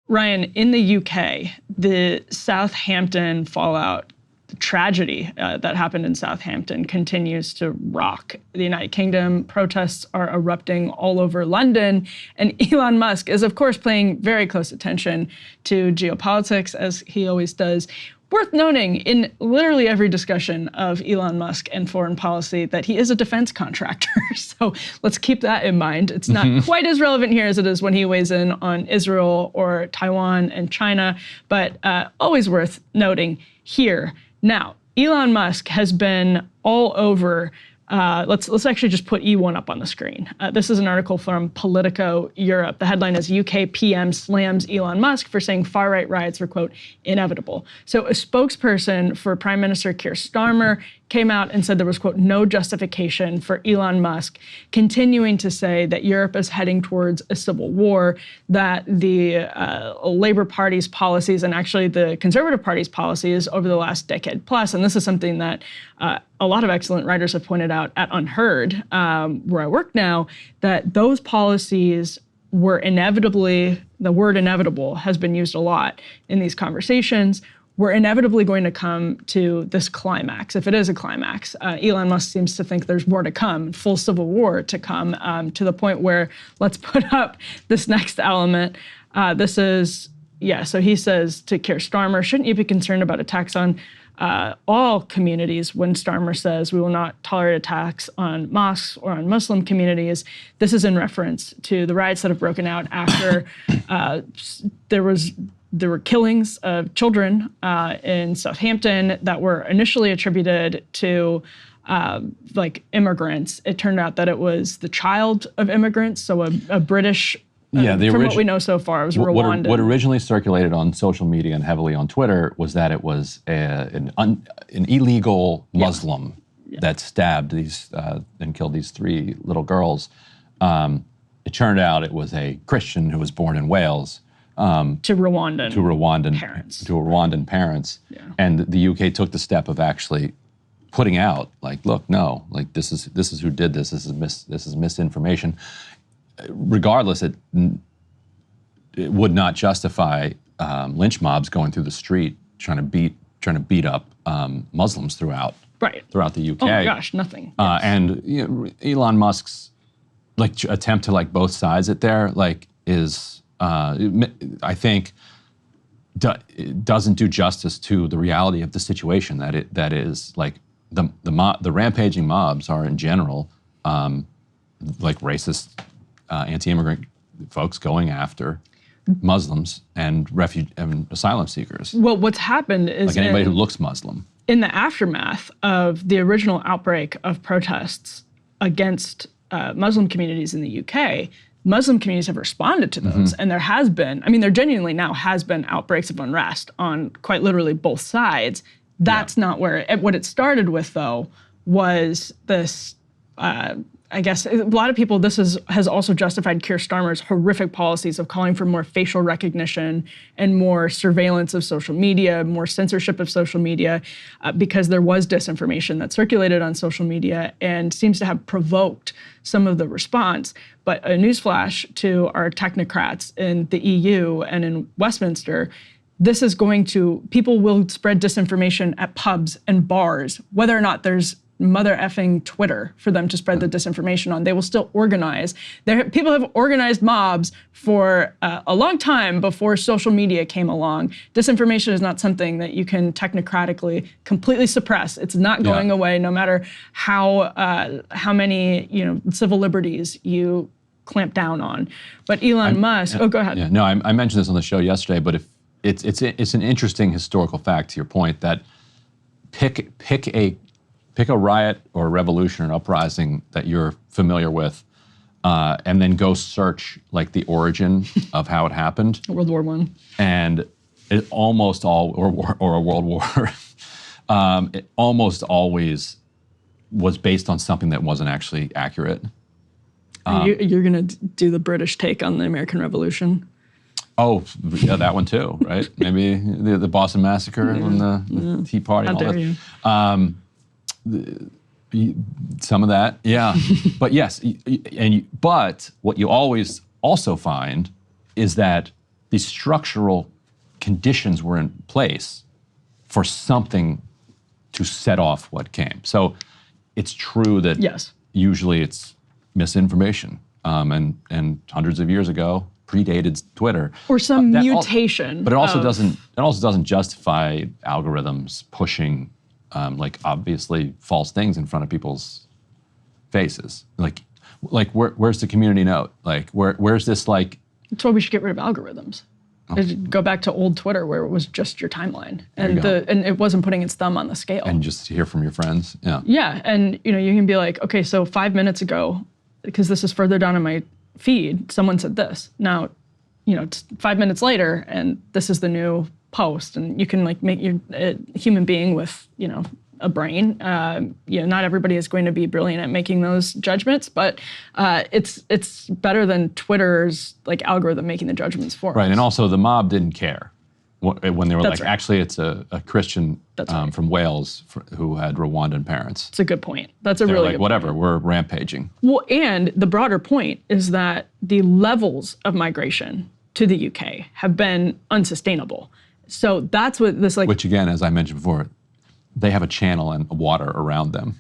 Ryan, in the UK, the Southampton fallout, the tragedy that happened in Southampton continues to rock the United Kingdom. Protests are erupting all over London. And Elon Musk is, of course, paying very close attention to geopolitics, as he always does. Worth noting, in literally every discussion of Elon Musk and foreign policy, that he is a defense contractor. So let's keep that in mind. It's not quite as relevant here as it is when he weighs in on Israel or Taiwan and China, but always worth noting here. Now, Elon Musk has been all over. Let's actually just put E1 up on the screen. This is an article from Politico Europe. The headline is UK PM slams Elon Musk for saying far-right riots were, quote, inevitable. So a spokesperson for Prime Minister Keir Starmer came out and said there was, quote, no justification for Elon Musk continuing to say that Europe is heading towards a civil war, that the Labour Party's policies and actually the Conservative Party's policies over the last decade plus, and this is something that a lot of excellent writers have pointed out at Unheard, where I work now, that those policies were inevitably, the word inevitable has been used a lot in these conversations, we're inevitably going to come to this climax, if it is a climax. Elon Musk seems to think there's more to come, full civil war to come, to the point where, let's put up this next element. This is, so he says to Keir Starmer, shouldn't you be concerned about attacks on all communities when Starmer says we will not tolerate attacks on mosques or on Muslim communities? This is in reference to the riots that have broken out after there were killings of children in Southampton that were initially attributed to like immigrants. It turned out that it was the child of immigrants, so a British, from what we know so far, it was Rwandan. What originally circulated on social media and heavily on Twitter was that it was an illegal Muslim that stabbed these and killed these 3 little girls. It turned out it was a Christian who was born in Wales. To Rwandan parents. Yeah. And the UK took the step of actually putting out, like, look, no, like this is who did this. This is misinformation. Regardless, it would not justify lynch mobs going through the street trying to beat up Muslims throughout the UK. Oh my gosh, nothing. Yes. And Elon Musk's attempt to both sides it there is. I think it doesn't do justice to the reality of the situation that is the rampaging mobs are in general racist anti-immigrant folks going after Muslims and asylum seekers. Well, what's happened is anybody who looks Muslim. In the aftermath of the original outbreak of protests against Muslim communities in the UK, Muslim communities have responded to those, and there has been, there genuinely now has been outbreaks of unrest on quite literally both sides. That's not where, what it started with though, was this, I guess a lot of people, this has also justified Keir Starmer's horrific policies of calling for more facial recognition and more surveillance of social media, more censorship of social media, because there was disinformation that circulated on social media and seems to have provoked some of the response. But a newsflash to our technocrats in the EU and in Westminster, this is going to, people will spread disinformation at pubs and bars, whether or not there's mother effing Twitter for them to spread the disinformation on. They will still organize. People have organized mobs for a long time before social media came along. Disinformation is not something that you can technocratically completely suppress. It's not going away, no matter how many civil liberties you clamp down on. But Elon Musk, go ahead. Yeah, no, I mentioned this on the show yesterday, but if it's an interesting historical fact to your point that pick a riot or a revolution or an uprising that you're familiar with, and then go search the origin of how it happened. World War I. And it almost all, or a world war, it almost always was based on something that wasn't actually accurate. You're gonna do the British take on the American Revolution? Oh, yeah, that one too, right? Maybe the Boston Massacre and the Tea Party. How dare you? Some of that, yeah. But yes, but what you always also find is that these structural conditions were in place for something to set off what came. So it's true that usually it's misinformation, and hundreds of years ago predated Twitter or some mutation. But it also doesn't justify algorithms pushing like obviously false things in front of people's faces. Like where's the community note? Like where's this like? That's why we should get rid of algorithms. Go back to old Twitter where it was just your timeline and it wasn't putting its thumb on the scale. And just hear from your friends. Yeah. Yeah, and you can be like, okay, so 5 minutes ago, because this is further down in my feed, someone said this. Now, it's 5 minutes later, and this is the new post, and you can like make your a human being with a brain. Not everybody is going to be brilliant at making those judgments, but it's better than Twitter's like algorithm making the judgments for us. Right, and also the mob didn't care when they were That's like, right. actually, it's a Christian right. from Wales who had Rwandan parents. It's a good point. That's a They're really like, good whatever, point. we're rampaging. Well, and the broader point is that the levels of migration to the UK have been unsustainable. So that's what this like. Which again, as I mentioned before, they have a channel and water around them.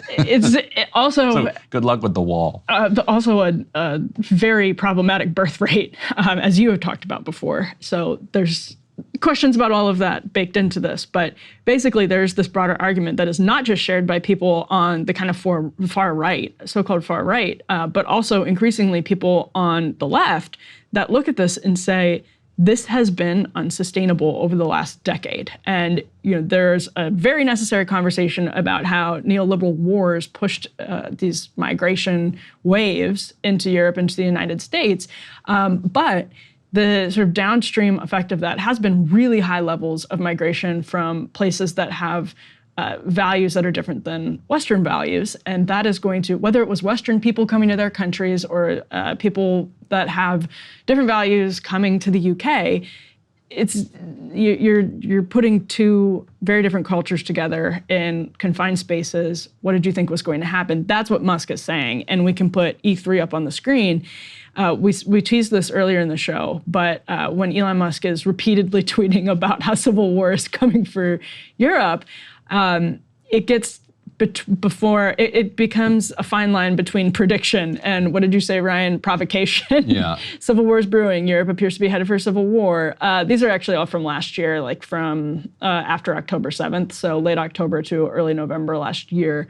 It's also So good luck with the wall. also a very problematic birth rate, as you have talked about before. So there's questions about all of that baked into this. But basically, there's this broader argument that is not just shared by people on the kind of far right, so-called far right, but also increasingly people on the left that look at this and say, this has been unsustainable over the last decade. And there's a very necessary conversation about how neoliberal wars pushed these migration waves into Europe, into the United States. But the sort of downstream effect of that has been really high levels of migration from places that have values that are different than Western values. And that is going to, whether it was Western people coming to their countries or people that have different values coming to the UK, you're putting two very different cultures together in confined spaces. What did you think was going to happen? That's what Musk is saying. And we can put E3 up on the screen. We teased this earlier in the show, but when Elon Musk is repeatedly tweeting about how civil war is coming for Europe, it gets before it becomes a fine line between prediction and, what did you say, Ryan? Provocation. Yeah. Civil war is brewing. Europe appears to be headed for civil war. These are actually all from last year, like from after October 7th, so late October to early November last year.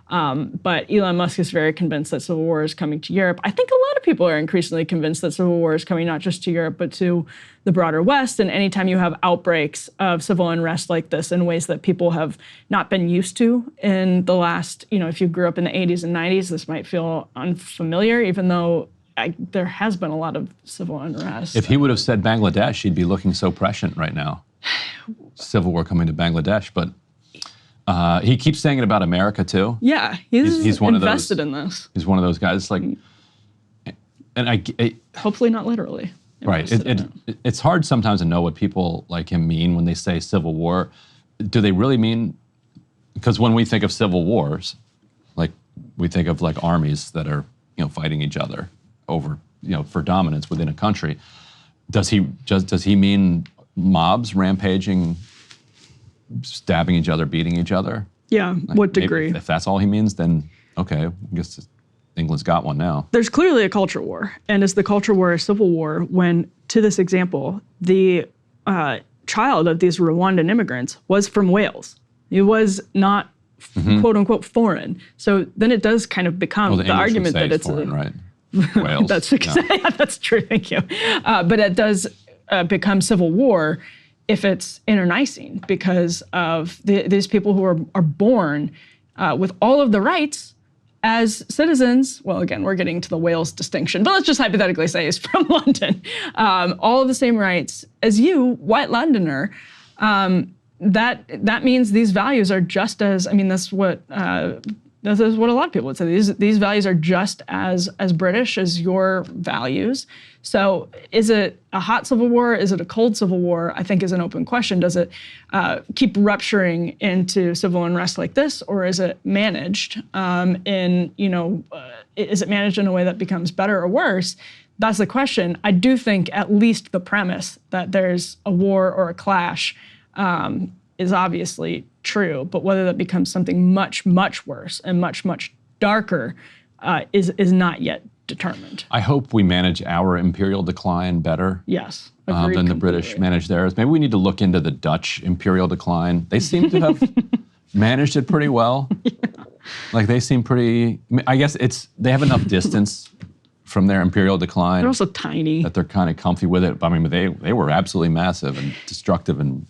But Elon Musk is very convinced that civil war is coming to Europe. I think a lot of people are increasingly convinced that civil war is coming not just to Europe, but to the broader West. And anytime you have outbreaks of civil unrest like this in ways that people have not been used to in the last, if you grew up in the 80s and 90s, this might feel unfamiliar, even though there has been a lot of civil unrest. If he would have said Bangladesh, he'd be looking so prescient right now. Civil war coming to Bangladesh, but he keeps saying it about America too. Yeah, he's one invested of those, in this. He's one of those guys. Like, and I hopefully not literally. Right. It's hard sometimes to know what people like him mean when they say civil war. Do they really mean? Because when we think of civil wars, like we think of like armies that are fighting each other over for dominance within a country. Does he mean mobs rampaging, stabbing each other, beating each other? Yeah, Like, what degree? If that's all he means, then okay, I guess England's got one now. There's clearly a culture war, and is the culture war a civil war when, to this example, the child of these Rwandan immigrants was from Wales. It was not quote unquote foreign. So then it does kind of become the argument that it's foreign, right? Wales. That's true. Thank you. But it does become civil war if it's internecine because of these people who are born with all of the rights as citizens. Well, again, we're getting to the Wales distinction, but let's just hypothetically say he's from London. All of the same rights as you, white Londoner. That means these values are just as, that's what a lot of people would say. These values are just as British as your values. So is it a hot civil war? Is it a cold civil war? I think is an open question. Does it keep rupturing into civil unrest like this, or is it managed is it managed in a way that becomes better or worse? that's the question. I do think at least the premise that there's a war or a clash is obviously true, but whether that becomes something much, much worse and much, much darker is not yet determined. I hope we manage our imperial decline better. Yes, than agreed the British managed theirs. Maybe we need to look into the Dutch imperial decline. They seem to have managed it pretty well. Yeah. Like they seem pretty, I guess they have enough distance from their imperial decline. They're also tiny. That they're kind of comfy with it. I mean, they were absolutely massive and destructive, and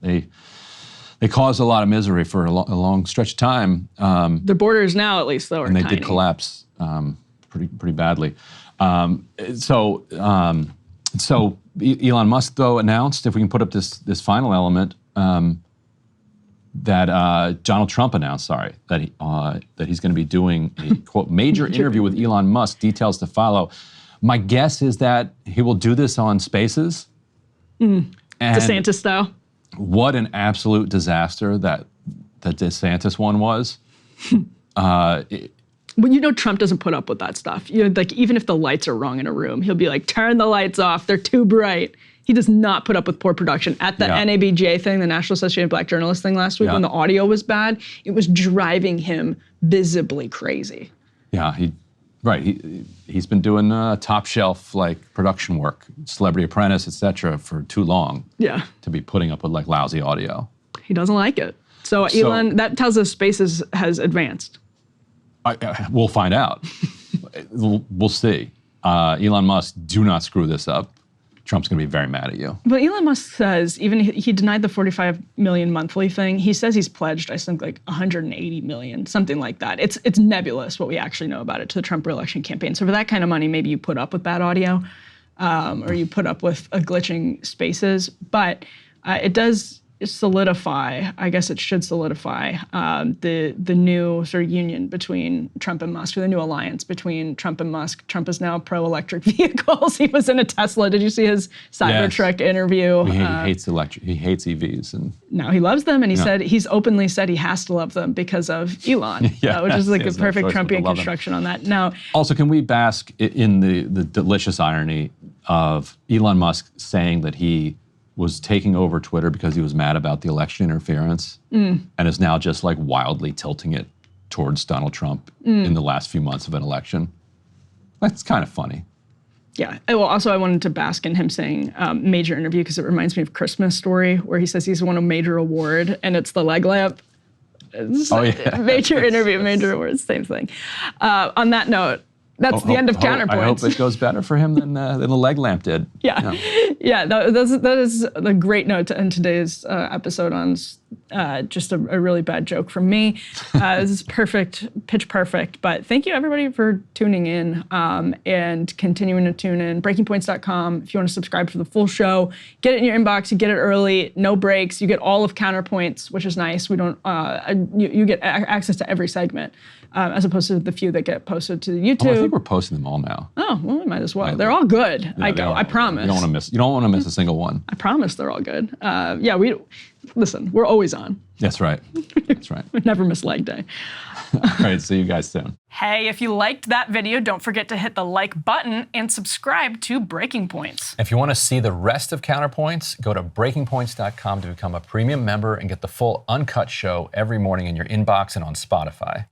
they caused a lot of misery for a long stretch of time. The borders now, at least, though, are and they tiny. did collapse pretty badly. So Elon Musk, though, announced, if we can put up this final element, that Donald Trump announced, that he's going to be doing a, quote, major interview with Elon Musk, details to follow. My guess is that he will do this on Spaces. DeSantis style. What an absolute disaster that DeSantis one was. Well, you know Trump doesn't put up with that stuff. You know, like even if the lights are wrong in a room, he'll be like, turn the lights off, they're too bright. He does not put up with poor production. At the NABJ thing, the National Association of Black Journalists thing last week, when the audio was bad, it was driving him visibly crazy. Yeah, he's been doing top shelf like production work, Celebrity Apprentice, etc. for too long. Yeah. To be putting up with like lousy audio. He doesn't like it. So Elon, that tells us Spaces has advanced. We'll find out. We'll see. Elon Musk, do not screw this up. Trump's going to be very mad at you. But Elon Musk says, even he denied the 45 million monthly thing. He says he's pledged, I think, like 180 million, something like that. It's nebulous what we actually know about it to the Trump reelection campaign. So for that kind of money, maybe you put up with bad audio, or you put up with glitching Spaces. But it does solidify, I guess it should solidify, the new sort of union between Trump and Musk, or the new alliance between Trump and Musk. Trump is now pro-electric vehicles. He was in a Tesla. Did you see his Cybertruck interview? He hates He hates EVs, and now he loves them. And he's openly said he has to love them because of Elon, which is like a perfect Trumpian construction on that. Now, also, can we bask in the delicious irony of Elon Musk saying that he was taking over Twitter because he was mad about the election interference, and is now just like wildly tilting it towards Donald Trump in the last few months of an election. That's kind of funny. Yeah. Well, also I wanted to bask in him saying major interview, because it reminds me of Christmas Story, where he says he's won a major award and it's the leg lamp. Major interview, major award, same thing. On that note, that's the end of Counterpoints. I hope it goes better for him than the leg lamp did. Yeah. That is a great note to end today's episode on. Just a really bad joke from me. This is perfect, pitch perfect. But thank you everybody for tuning in and continuing to tune in. BreakingPoints.com. If you want to subscribe for the full show, get it in your inbox. You get it early, no breaks. You get all of Counterpoints, which is nice. We don't. You get access to every segment. As opposed to the few that get posted to YouTube. I think we're posting them all now. Oh, well, we might as well. They're all good. I promise. You don't want to miss a single one. I promise they're all good. Listen, we're always on. That's right. That's right. We never miss leg day. All right, see you guys soon. Hey, if you liked that video, don't forget to hit the like button and subscribe to Breaking Points. If you want to see the rest of Counterpoints, go to BreakingPoints.com to become a premium member and get the full uncut show every morning in your inbox and on Spotify.